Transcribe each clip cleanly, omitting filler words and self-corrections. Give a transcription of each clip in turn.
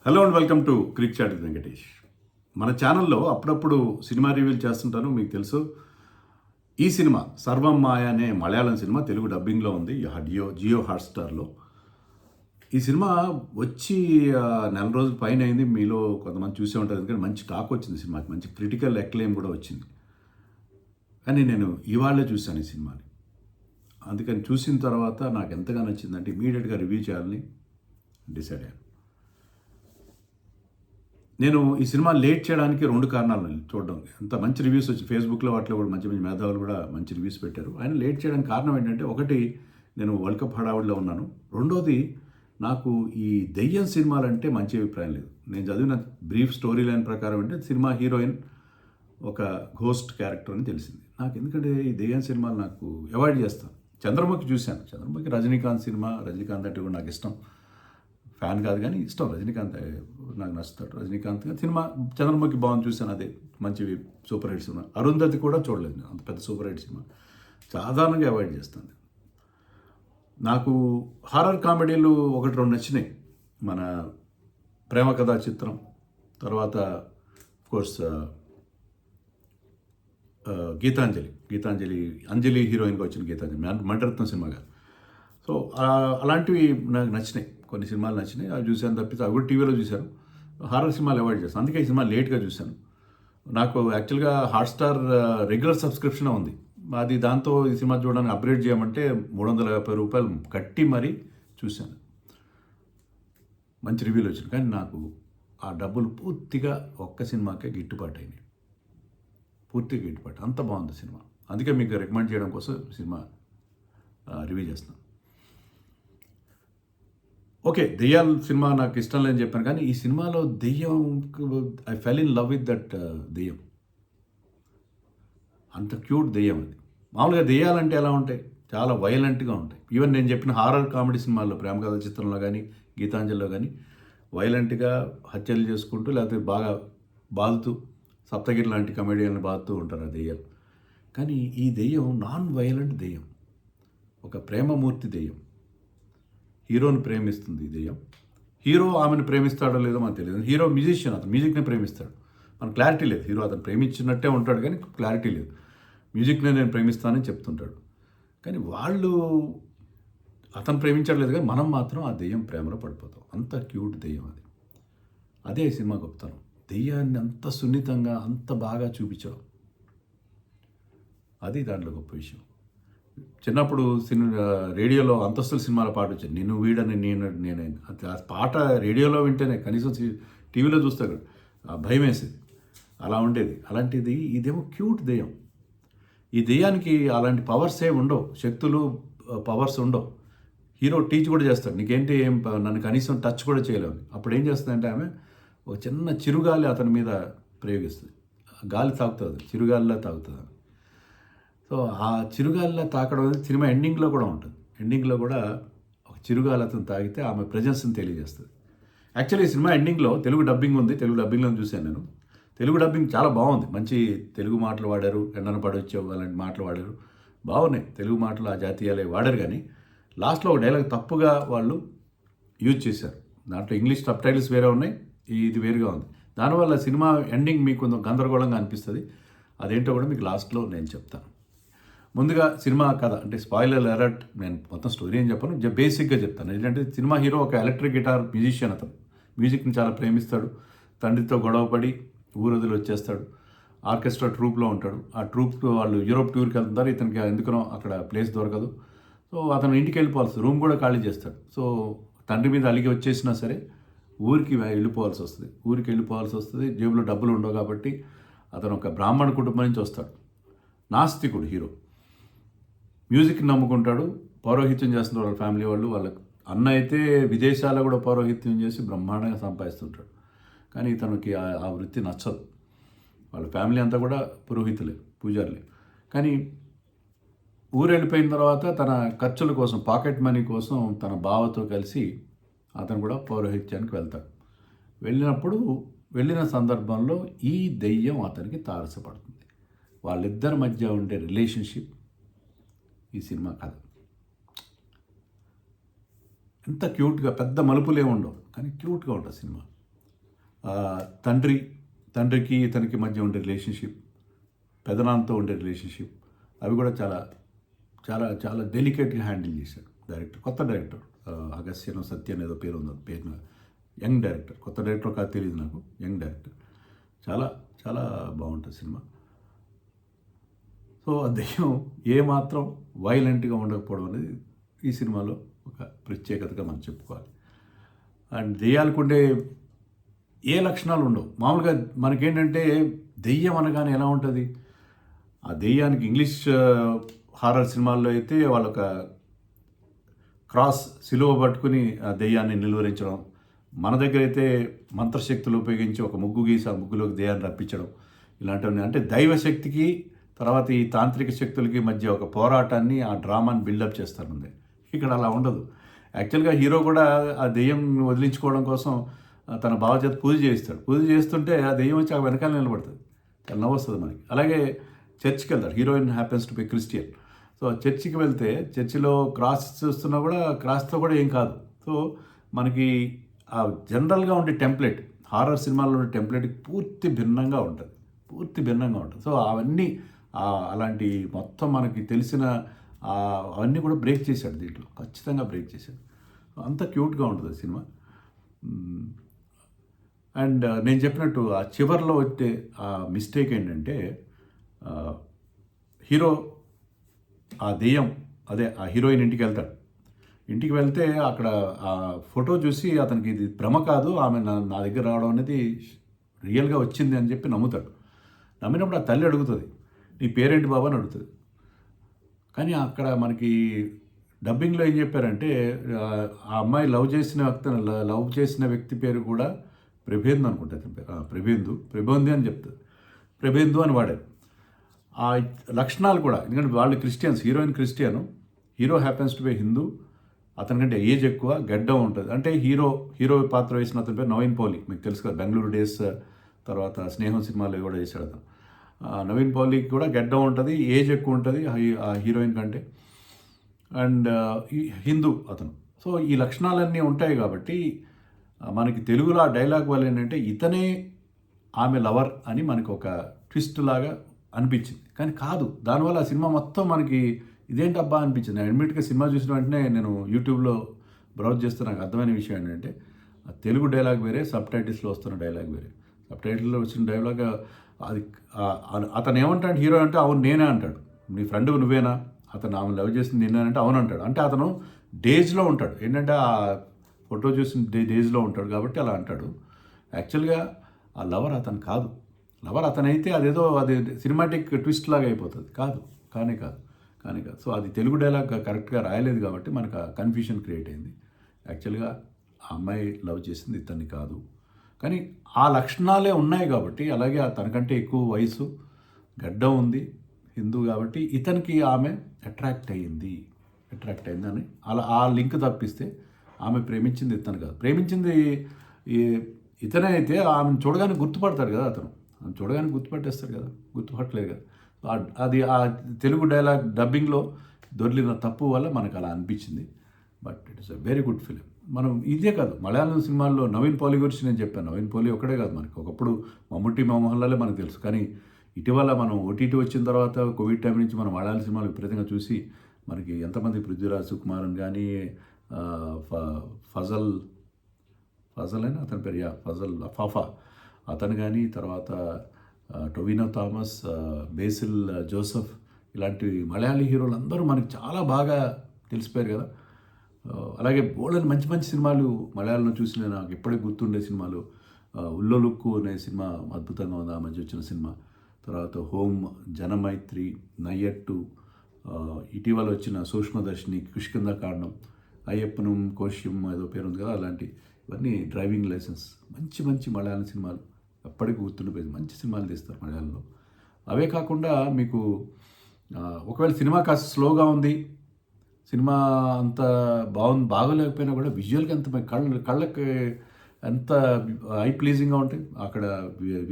Hello and welcome to cric chat with Venkatesh. మన ఛానల్లో అప్పుడప్పుడు సినిమా రివ్యూలు చేస్తుంటాను, మీకు తెలుసు. ఈ సినిమా సర్వం మాయ అనే మలయాళం సినిమా తెలుగు డబ్బింగ్లో ఉంది జియో హాట్స్టార్లో. ఈ సినిమా వచ్చి నెల రోజుల పైన అయింది. మీలో కొంతమంది చూసే ఉంటారు, ఎందుకంటే మంచి టాక్ వచ్చింది సినిమాకి, మంచి క్రిటికల్ ఎక్లెయిమ్ కూడా వచ్చింది. కానీ నేను ఇవాళే చూశాను ఈ సినిమాని. అందుకని చూసిన తర్వాత నాకు ఎంతగా నచ్చిందంటే ఇమీడియట్గా రివ్యూ చేయాలని డిసైడ్ అయ్యాను. నేను ఈ సినిమా లేట్ చేయడానికి 2 కారణాలు చూడడం. ఎంత మంచి రివ్యూస్ వచ్చి ఫేస్బుక్లో వాటిలో కూడా మంచి మంచి మేధావులు కూడా మంచి రివ్యూస్ పెట్టారు. ఆయన లేట్ చేయడానికి కారణం ఏంటంటే, ఒకటి, నేను వరల్డ్ కప్ హడావుడిలో ఉన్నాను. రెండోది, నాకు ఈ దెయ్యం సినిమాలంటే మంచి అభిప్రాయం లేదు. నేను చదివిన బ్రీఫ్ స్టోరీ లైన్ ప్రకారం అంటే సినిమా హీరోయిన్ ఒక ఘోస్ట్ క్యారెక్టర్ అని తెలిసింది నాకు. ఎందుకంటే ఈ దెయ్యం సినిమాలు నాకు అవాయిడ్ చేస్తాను. చంద్రముఖి చూశాను. చంద్రముఖి రజనీకాంత్ సినిమా. రజనీకాంత్ అంటే కూడా నాకు ఇష్టం. ఫ్యాన్ కాదు కానీ ఇష్టం. రజనీకాంత్ నాకు నచ్చుతాడు. రజనీకాంత్ సినిమా చంద్రముఖి బాగుంది, చూశాను. అదే మంచి సూపర్ హిట్ సినిమా. అరుంధతి కూడా చూడలేదు నేను, అంత పెద్ద సూపర్ హిట్ సినిమా. సాధారణంగా అవాయిడ్ చేస్తాను. నాకు హారర్ కామెడీలు 1-2 నచ్చినాయి. మన ప్రేమ కథా చిత్రం, తర్వాత కోర్స్ గీతాంజలి అంజలి హీరోయిన్గా వచ్చిన గీతాంజలి మణిరత్నం సినిమాగా. సో అలాంటివి నాకు నచ్చినాయి. కొన్ని సినిమాలు నచ్చినాయి, అవి చూశాను తప్పితే అవి కూడా టీవీలో చూశాను. హారర్ సినిమాలు అవాయిడ్ చేస్తాను. అందుకే ఈ సినిమా లేట్గా చూశాను. నాకు యాక్చువల్గా హాట్స్టార్ రెగ్యులర్ సబ్స్క్రిప్షన్ ఉంది. అది దాంతో ఈ సినిమా చూడడానికి అప్గ్రేడ్ చేయమంటే ₹350 కట్టి మరీ చూశాను. మంచి రివ్యూలు వచ్చినాయి. కానీ నాకు ఆ డబ్బులు పూర్తిగా ఒక్క సినిమాకే గిట్టుబాటు అయినాయి. పూర్తిగా గిట్టుబాటు. అంత బాగుంది సినిమా. అందుకే మీకు రికమెండ్ చేయడం కోసం సినిమా రివ్యూ చేస్తున్నాను. ఓకే, దెయ్యాల సినిమా నాకు ఇష్టం లేదని చెప్పాను, కానీ ఈ సినిమాలో దెయ్యం, I fell in love with that దెయ్యం. అంత క్యూట్ దెయ్యం అది. మామూలుగా దెయ్యాలంటే ఎలా ఉంటాయి? చాలా వైలెంట్గా ఉంటాయి. ఈవెన్ నేను చెప్పిన హారర్ కామెడీ సినిమాల్లో, ప్రేమ కథ చిత్రంలో కానీ గీతాంజలిలో కానీ వైలెంట్గా హత్యలు చేసుకుంటూ, లేకపోతే బాగా బాదుతూ, సప్తగిరి లాంటి కమెడియన్లు బాదుతూ ఉంటారు ఆ దెయ్యాలు. కానీ ఈ దెయ్యం నాన్ వైలెంట్ దెయ్యం, ఒక ప్రేమమూర్తి దెయ్యం. హీరోని ప్రేమిస్తుంది ఈ దెయ్యం. హీరో ఆమెను ప్రేమిస్తాడో లేదో మనకు తెలియదు. హీరో మ్యూజిషియన్, అతను మ్యూజిక్ని ప్రేమిస్తాడు. మనకు క్లారిటీ లేదు. హీరో అతను ప్రేమించినట్టే ఉంటాడు కానీ క్లారిటీ లేదు. మ్యూజిక్నే నేను ప్రేమిస్తానని చెప్తుంటాడు. కానీ అతను ప్రేమించడం లేదు, కానీ మనం మాత్రం ఆ దెయ్యం ప్రేమలో పడిపోతాం. అంత క్యూట్ దెయ్యం అది. అదే సినిమా గొప్పతనం. దెయ్యాన్ని అంత సున్నితంగా, అంత బాగా చూపించావు. అది దాంట్లో గొప్ప విషయం. చిన్నప్పుడు రేడియోలో అంతస్తుల సినిమాల పాట వచ్చింది, నిన్ను వీడని నేనే. ఆ పాట రేడియోలో వింటేనే, కనీసం టీవీలో చూస్తాడు, భయం వేసేది. అలా ఉండేది. అలాంటిది ఇదేమో క్యూట్ దెయ్యం. ఈ దెయ్యానికి అలాంటి పవర్స్ ఏమి ఉండవు, శక్తులు పవర్స్ ఉండవు. హీరో టీచ్ కూడా చేస్తాడు, నీకేంటి నన్ను కనీసం టచ్ కూడా చేయలేవు. అప్పుడు ఏం చేస్తుందంటే ఆమె ఒక చిన్న చిరుగాలి అతని మీద ప్రయోగిస్తుంది. గాలి తాగుతుంది, చిరుగాలిలా తాగుతుంది. సో ఆ చిరుగాలిలో తాకడం అనేది సినిమా ఎండింగ్లో కూడా ఉంటుంది. ఎండింగ్లో కూడా ఒక చిరుగాలి అతను తాగితే ఆమె ప్రజెన్స్ని తెలియజేస్తుంది. యాక్చువల్లీ ఈ సినిమా ఎండింగ్లో తెలుగు డబ్బింగ్ ఉంది. తెలుగు డబ్బింగ్లో చూశాను నేను. తెలుగు డబ్బింగ్ చాలా బాగుంది. మంచి తెలుగు మాటలు వాడారు. ఎండన పడొచ్చావు అలాంటి మాటలు వాడారు, బాగున్నాయి. తెలుగు మాటలు ఆ జాతీయాలే వాడారు. కానీ లాస్ట్లో ఒక డైలాగ్ తప్పుగా వాళ్ళు యూజ్ చేశారు. దాంట్లో ఇంగ్లీష్ సబ్ టైటిల్స్ వేరే ఉన్నాయి, ఇది వేరుగా ఉంది. దానివల్ల సినిమా ఎండింగ్ మీకు కొంచెం గందరగోళంగా అనిపిస్తుంది. అదేంటో కూడా మీకు లాస్ట్లో నేను చెప్తాను. ముందుగా సినిమా కథ అంటే స్పాయిలర్ అలర్ట్. నేను మొత్తం స్టోరీ ఏం చెప్పను, బేసిక్గా చెప్తాను. ఏంటంటే సినిమా హీరో ఒక ఎలక్ట్రిక్ గిటార్ మ్యూజిషియన్. అతను మ్యూజిక్ని చాలా ప్రేమిస్తాడు. తండ్రితో గొడవపడి ఊరొదిలి వచ్చేస్తాడు. ఆర్కెస్ట్రా ట్రూప్లో ఉంటాడు. ఆ ట్రూప్ వాళ్ళు యూరోప్ టూర్కి వెళ్తుంటారు. ఇతనికి ఎందుకనో అక్కడ ప్లేస్ దొరకదు. సో అతను ఇంటికి వెళ్ళిపోవాల్సి, రూమ్ కూడా ఖాళీ చేస్తాడు. సో తండ్రి మీద అలిగి వచ్చేసినా సరే ఊరికి వెళ్ళిపోవాల్సి వస్తుంది. జేబులో డబ్బులు ఉండవు కాబట్టి అతను ఒక బ్రాహ్మణ కుటుంబం నుంచి వస్తాడు. నాస్తికుడు హీరో. మ్యూజిక్ని నమ్ముకుంటాడు. పౌరోహిత్యం చేస్తున్నారు వాళ్ళ ఫ్యామిలీ వాళ్ళు. వాళ్ళ అన్న అయితే విదేశాల్లో కూడా పౌరోహిత్యం చేసి బ్రహ్మాండంగా సంపాదిస్తుంటాడు. కానీ తనకి ఆ వృత్తి నచ్చదు. వాళ్ళ ఫ్యామిలీ అంతా కూడా పురోహితులే, పూజారులే. కానీ ఊరు వెళ్ళిపోయిన తర్వాత తన ఖర్చుల కోసం, పాకెట్ మనీ కోసం తన బావతో కలిసి అతను కూడా పౌరోహిత్యానికి వెళ్తాడు. వెళ్ళిన సందర్భంలో ఈ దెయ్యం అతనికి తారసపడుతుంది. వాళ్ళిద్దరి మధ్య ఉండే రిలేషన్షిప్ ఈ సినిమా కథ. ఎంత క్యూట్గా, పెద్ద మలుపులే ఉండవు కానీ క్యూట్గా ఉంటుంది సినిమా. తండ్రికి ఇతనికి మధ్య ఉండే రిలేషన్షిప్, పెదనాన్నతో ఉండే రిలేషన్షిప్, అవి కూడా చాలా చాలా చాలా డెలికేట్గా హ్యాండిల్ చేశాడు డైరెక్టర్. కొత్త డైరెక్టర్, అగస్త్యనో సత్యన్ ఏదో పేరు ఉంది, పేరు యంగ్ డైరెక్టర్, కొత్త డైరెక్టర్ కాదు తెలియదు నాకు, యంగ్ డైరెక్టర్. చాలా చాలా బాగుంటుంది సినిమా. సో ఆ దెయ్యం ఏమాత్రం వైలెంట్గా ఉండకపోవడం అనేది ఈ సినిమాలో ఒక ప్రత్యేకతగా మనం చెప్పుకోవాలి. అండ్ దెయ్యాలకు ఉండే ఏ లక్షణాలు ఉండవు. మామూలుగా మనకేంటంటే దెయ్యం అనగానే ఎలా ఉంటుంది, ఆ దెయ్యానికి ఇంగ్లీష్ హారర్ సినిమాల్లో అయితే వాళ్ళొక క్రాస్ సిలువ పట్టుకుని ఆ దెయ్యాన్ని నిలువరించడం, మన దగ్గర అయితే మంత్రశక్తులు ఉపయోగించి ఒక ముగ్గు గీసి ఆ ముగ్గులోకి దెయ్యాన్ని రప్పించడం, ఇలాంటివన్నీ. అంటే దైవశక్తికి తర్వాత ఈ తాంత్రిక శక్తులకి మధ్య ఒక పోరాటాన్ని, ఆ డ్రామాని బిల్డప్ చేస్తారు ముందే. ఇక్కడ అలా ఉండదు. యాక్చువల్గా హీరో కూడా ఆ దెయ్యం వదిలించుకోవడం కోసం తన బావ చేత పూజ చేయిస్తాడు. పూజ చేస్తుంటే ఆ దెయ్యం వచ్చి ఆ వెనకాల నిలబడుతుంది. చాలా నవ్వు వస్తుంది మనకి. అలాగే చర్చ్కి వెళ్తాడు. Heroine happens to B Christian. So చర్చికి వెళ్తే చర్చిలో క్రాస్ చూస్తున్నా కూడా క్రాస్తో కూడా ఏం కాదు. సో మనకి ఆ జనరల్గా ఉండే టెంప్లెట్, హారర్ సినిమాల్లో ఉండే టెంప్లెట్కి పూర్తి భిన్నంగా ఉంటుంది. సో అవన్నీ అలాంటి మొత్తం మనకి తెలిసిన అవన్నీ కూడా బ్రేక్ చేశాడు దీంట్లో, ఖచ్చితంగా బ్రేక్ చేశాడు. అంత క్యూట్గా ఉంటుంది సినిమా. అండ్ నేను చెప్పినట్టు ఆ చివర్లో వచ్చే ఆ మిస్టేక్ ఏంటంటే, హీరో ఆ దెయ్యం అదే ఆ హీరోయిన్ ఇంటికి వెళ్తాడు. ఇంటికి వెళ్తే అక్కడ ఆ ఫోటో చూసి అతనికి ఇది భ్రమ కాదు, ఆమె నా దగ్గర రావడం అనేది రియల్గా వచ్చింది అని చెప్పి నమ్ముతాడు. నమ్మినప్పుడు ఆ తల్లి అడుగుతుంది, నీ పేరేంటి బాబా అని అడుగుతుంది. కానీ అక్కడ మనకి డబ్బింగ్లో ఏం చెప్పారంటే, ఆ అమ్మాయి లవ్ చేసిన వ్యక్తి పేరు కూడా ప్రభేందు అనుకుంటా. అతని పేరు ప్రభేందు అని చెప్తుంది. ప్రభేందు అని వాడారు. ఆ లక్షణాలు కూడా, ఎందుకంటే వాళ్ళు Christians, heroine Christian, hero happens to be Hindu, అతనికంటే ఏజ్ ఎక్కువ, గడ్డం ఉంటుంది. అంటే హీరో పాత్ర వేసిన అతని పేరు నవీన్ పౌలి, మీకు తెలుసు కదా, బెంగళూరు డేస్ తర్వాత స్నేహం సినిమాలో కూడా చేశాడు అతను. నవీన్ పౌలికి కూడా గడ్డం ఉంటుంది, ఏజ్ ఎక్కువ ఉంటుంది ఆ హీరోయిన్ కంటే, అండ్ హిందూ అతను. సో ఈ లక్షణాలన్నీ ఉంటాయి కాబట్టి మనకి తెలుగులో ఆ డైలాగ్ వల్ల ఏంటంటే ఇతనే ఆమె లవర్ అని మనకు ఒక ట్విస్ట్ లాగా అనిపించింది. కానీ కాదు, దానివల్ల ఆ సినిమా మొత్తం మనకి ఇదేంటబ్బా అనిపించింది. నేను అడ్మిట్గా సినిమా చూసిన వెంటనే నేను యూట్యూబ్లో బ్రౌజ్ చేస్తే నాకు అర్థమైన విషయం ఏంటంటే, ఆ తెలుగు డైలాగ్ వేరే, సబ్ టైటిల్స్లో వస్తున్న డైలాగ్ వేరే. సబ్ టైటిల్లో వచ్చిన డైలాగ్ అది అతను ఏమంటాడు హీరో అంటే, అవును నేనే అంటాడు. నీ ఫ్రెండ్ నువ్వేనా, అతను ఆమె లవ్ చేసింది నేనేనంటే అవును అంటాడు. అంటే అతను డేజ్లో ఉంటాడు, ఏంటంటే ఆ ఫోటో చూసిన డేజ్లో ఉంటాడు కాబట్టి అలా అంటాడు. యాక్చువల్గా ఆ లవర్ అతను కాదు. లవర్ అతనైతే అదేదో అది సినిమాటిక్ ట్విస్ట్ లాగా అయిపోతుంది. కానీ కాదు. సో అది తెలుగు డైలాగ్ కరెక్ట్గా రాయలేదు కాబట్టి మనకు ఆ కన్ఫ్యూషన్ క్రియేట్ అయింది. యాక్చువల్గా ఆ అమ్మాయి లవ్ చేసింది ఇతన్ని కాదు, కానీ ఆ లక్షణాలే ఉన్నాయి కాబట్టి, అలాగే తనకంటే ఎక్కువ వయసు, గడ్డం ఉంది, హిందూ కాబట్టి ఇతనికి ఆమె అట్రాక్ట్ అయిందని అలా ఆ లింక్ తప్పిస్తే ఆమె ప్రేమించింది ఇతను కాదు. ప్రేమించింది ఇతనే అయితే ఆమెను చూడగానే గుర్తుపడతాడు కదా, అతను ఆమె చూడగానే గుర్తుపట్టేస్తాడు కదా, గుర్తుపట్టలేదు కదా. అది ఆ తెలుగు డైలాగ్ డబ్బింగ్లో దొరికిన తప్పు వల్ల మనకు అలా అనిపించింది. But it is a very good film. మనం ఇదే కాదు, మలయాళం సినిమాల్లో నవీన్ పౌలి గురించి నేను చెప్పాను. నవీన్ పౌలి ఒక్కడే కాదు, మనకి ఒకప్పుడు మమ్ముట్టి మోహన్లాలే మనకు తెలుసు. కానీ ఇటీవల మనం ఓటీటీ వచ్చిన తర్వాత కోవిడ్ టైం నుంచి మనం మలయాళం సినిమాలు విపరీతంగా చూసి మనకి ఎంతమంది పృథ్వీరాజ్ సుకుమారన్ కానీ, ఫజల్ అయినా అతని పేరు ఫాఫా అతను కానీ, తర్వాత టొవినో థామస్, బేసిల్ జోసెఫ్, ఇలాంటి మలయాళీ హీరోలు అందరూ మనకి చాలా బాగా తెలిసిపోయారు కదా. అలాగే బోల్డని మంచి మంచి సినిమాలు మలయాళంలో చూసిన నాకు ఇప్పటికి గుర్తుండే సినిమాలు, ఉల్లోలుక్కు అనే సినిమా అద్భుతంగా ఉంది, ఆ మధ్య వచ్చిన సినిమా. తర్వాత హోమ్, జనమైత్రి, నయ్యట్టు, ఇటీవల వచ్చిన సూక్ష్మదర్శిని, కిష్కింధకాండం, అయ్యప్పనం కోశ్యం ఏదో పేరు ఉంది కదా, అలాంటి ఇవన్నీ, డ్రైవింగ్ లైసెన్స్, మంచి మంచి మలయాళం సినిమాలు ఎప్పటికీ గుర్తుండిపోయింది. మంచి సినిమాలు తీస్తారు మలయాళంలో. అవే కాకుండా మీకు ఒకవేళ సినిమా కాస్త స్లోగా ఉంది, సినిమా అంత బాగోలేకపోయినా కూడా విజువల్గా ఎంత కళ్ళకి ఎంత ఐ ప్లీజింగ్గా ఉంటాయి అక్కడ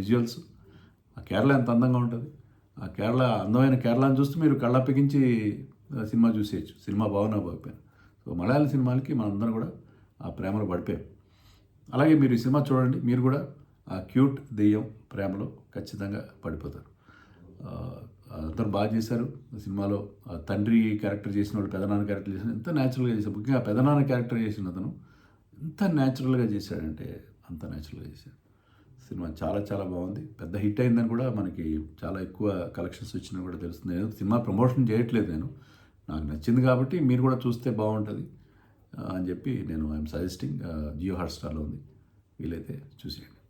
విజువల్స్. ఆ కేరళ ఎంత అందంగా ఉంటుంది, ఆ అందమైన కేరళను చూస్తూ మీరు కళ్ళప్పగించి సినిమా చూసేయచ్చు, సినిమా బాగోకపోయినా. సో మలయాళం సినిమాలకి మనందరం కూడా ఆ ప్రేమలో పడిపోయాం. అలాగే మీరు ఈ సినిమా చూడండి, మీరు కూడా ఆ క్యూట్ దెయ్యం ప్రేమలో ఖచ్చితంగా పడిపోతారు. అందరూ బాగా చేశారు సినిమాలో. తండ్రి క్యారెక్టర్ చేసిన వాళ్ళు పెదనాన్న క్యారెక్టర్ చేసిన ఎంత న్యాచురల్గా చేశారు. ముఖ్యంగా పెదనాన్న క్యారెక్టర్ చేసిన అతను ఎంత న్యాచురల్గా చేశాడంటే అంత న్యాచురల్గా చేశాడు. సినిమా చాలా చాలా బాగుంది. పెద్ద హిట్ అయిందని కూడా మనకి చాలా ఎక్కువ కలెక్షన్స్ వచ్చినా కూడా తెలుస్తుంది. నేను సినిమా ప్రమోషన్ చేయట్లేదు, నాకు నచ్చింది కాబట్టి మీరు కూడా చూస్తే బాగుంటుంది అని చెప్పి నేను ఐఎమ్ సజెస్టింగ్. జియో హాట్స్టార్లో ఉంది, వీలైతే చూసేయండి.